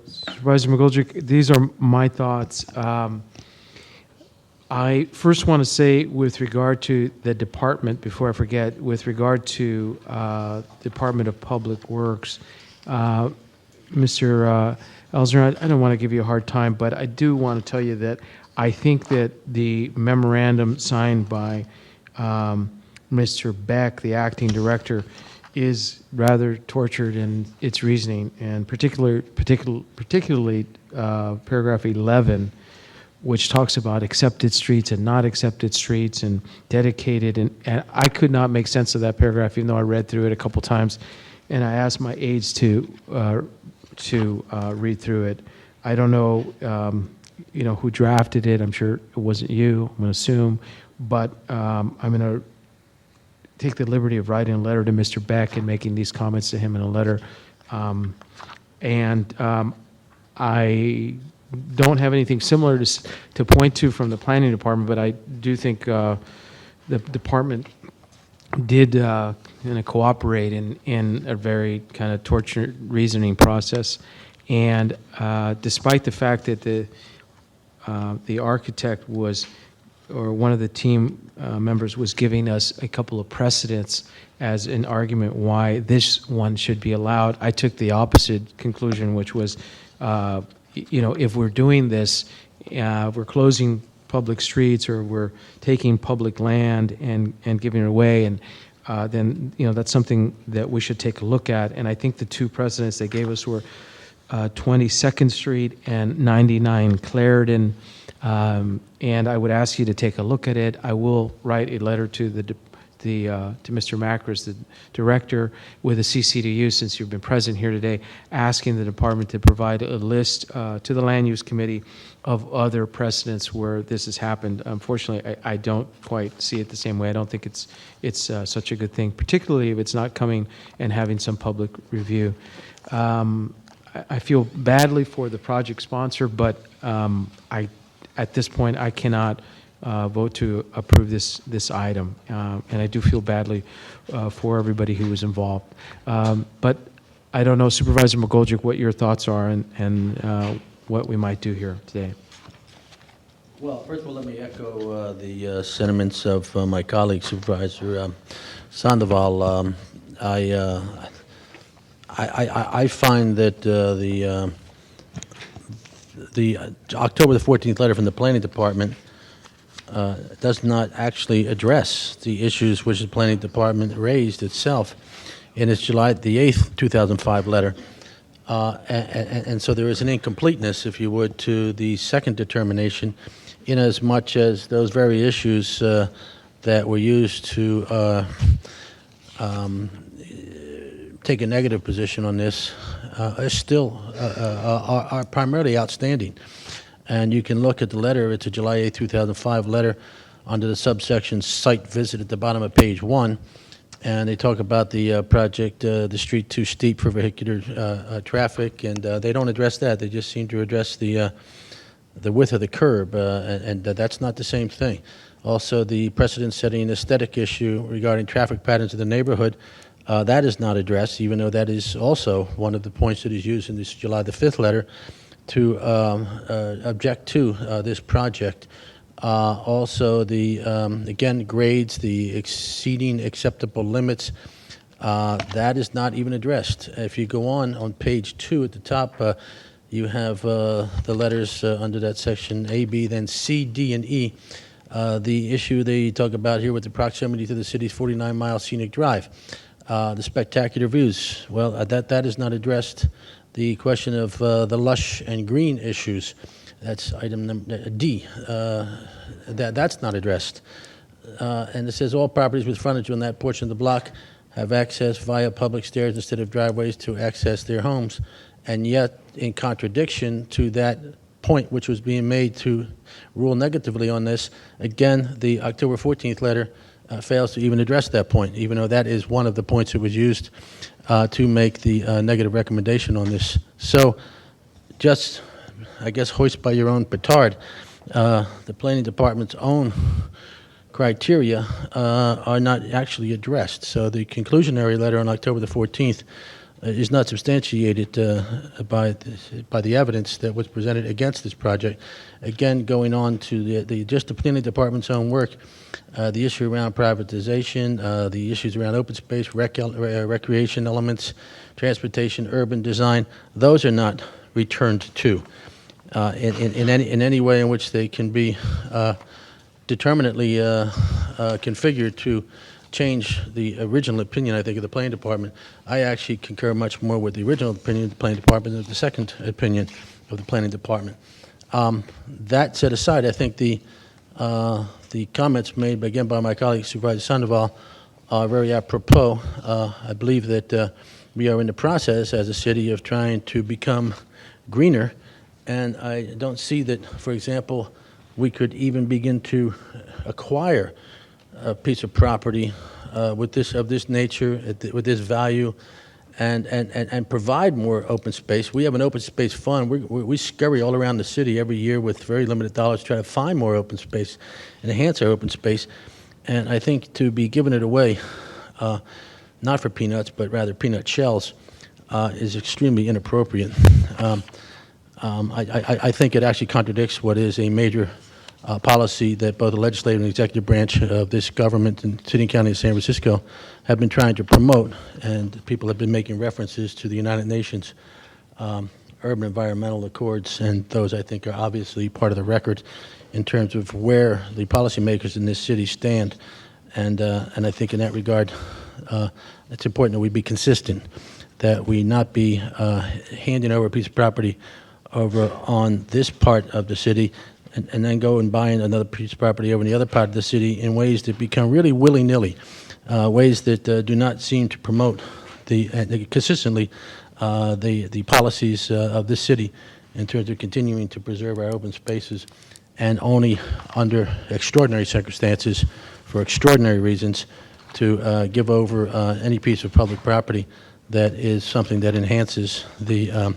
Supervisor McGoldrick, these are my thoughts. I first want to say, with regard to the department, before I forget, with regard to Department of Public Works, Mr. Elsner, I don't want to give you a hard time, but I do want to tell you that I think that the memorandum signed by Mr. Beck, the acting director, is rather tortured in its reasoning, and particularly paragraph 11, which talks about accepted streets and not accepted streets and dedicated, and I could not make sense of that paragraph, even though I read through it a couple times, and I asked my aides to read through it. I don't know, who drafted it. I'm sure it wasn't you, I'm going to assume, but I'm going to take the liberty of writing a letter to Mr. Beck and making these comments to him in a letter. I don't have anything similar to point to from the planning department, but I do think the department did cooperate in a very kind of tortured reasoning process. And despite the fact that the architect was, or one of the team members was giving us a couple of precedents as an argument why this one should be allowed, I took the opposite conclusion, which was, if we're doing this, we're closing public streets or we're taking public land and giving it away, and then that's something that we should take a look at. And I think the two precedents they gave us were 22nd Street and 99 Clarendon. And I would ask you to take a look at it. I will write a letter to to Mr. Macris, the director, with a CC to you, since you've been present here today, asking the department to provide a list to the Land Use Committee of other precedents where this has happened. Unfortunately, I don't quite see it the same way. I don't think it's such a good thing, particularly if it's not coming and having some public review. I feel badly for the project sponsor, but at this point, I cannot vote to approve this item, and I do feel badly for everybody who was involved. But I don't know, Supervisor McGoldrick, what your thoughts are and what we might do here today. Well, first of all, let me echo the sentiments of my colleague, Supervisor Sandoval. I find that the October the 14th letter from the Planning Department does not actually address the issues which the Planning Department raised itself in its July the 8th, 2005 letter. And so there is an incompleteness, if you would, to the second determination, in as much as those very issues that were used to take a negative position on this are primarily outstanding. And you can look at the letter. It's a July 8, 2005 letter under the subsection site visit at the bottom of page 1. And they talk about the project, the street too steep for vehicular traffic, and they don't address that. They just seem to address the width of the curb, and that's not the same thing. Also, the precedent-setting aesthetic issue regarding traffic patterns in the neighborhood, that is not addressed, even though that is also one of the points that is used in this July the 5th letter to object to this project. Also, the again, grades, the exceeding acceptable limits, that is not even addressed. If you go on page 2 at the top, you have the letters under that section A, B, then C, D, and E. The issue they talk about here with the proximity to the city's 49-mile scenic drive. The spectacular views, well, that is not addressed. The question of the lush and green issues, that's item number D. That's not addressed. And it says all properties with frontage on that portion of the block have access via public stairs instead of driveways to access their homes. And yet, in contradiction to that point which was being made to rule negatively on this, again, the October 14th letter fails to even address that point, even though that is one of the points that was used to make the negative recommendation on this. So just, I guess, hoist by your own petard. The Planning Department's own criteria are not actually addressed. So the conclusionary letter on October the 14th is not substantiated by the evidence that was presented against this project. Again, going on to just the planning department's own work, the issue around privatization, the issues around open space, recreation elements, transportation, urban design, those are not returned to in any way in which they can be determinately configured to change the original opinion, I think, of the planning department. I actually concur much more with the original opinion of the planning department than the second opinion of the planning department. That set aside, I think the comments made again by my colleague Supervisor Sandoval are very apropos. I believe that we are in the process as a city of trying to become greener, and I don't see that, for example, we could even begin to acquire a piece of property of this nature, with this value, and provide more open space. We have an open space fund. We scurry all around the city every year with very limited dollars to try to find more open space and enhance our open space. And I think to be giving it away, not for peanuts, but rather peanut shells, is extremely inappropriate. I think it actually contradicts what is a major policy that both the legislative and executive branch of this government in City and County of San Francisco have been trying to promote, and people have been making references to the United Nations Urban Environmental Accords, and those, I think, are obviously part of the record in terms of where the policymakers in this city stand, and I think in that regard, it's important that we be consistent, that we not be handing over a piece of property over on this part of the city and then go and buy another piece of property over in the other part of the city in ways that become really willy-nilly, ways that do not seem to promote consistently the policies of this city in terms of continuing to preserve our open spaces, and only under extraordinary circumstances, for extraordinary reasons, to give over any piece of public property that is something that enhances the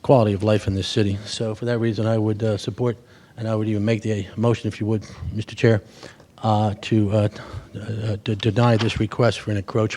quality of life in this city. So for that reason, I would support, and I would even make the motion, if you would, Mr. Chair, to deny this request for an encroachment.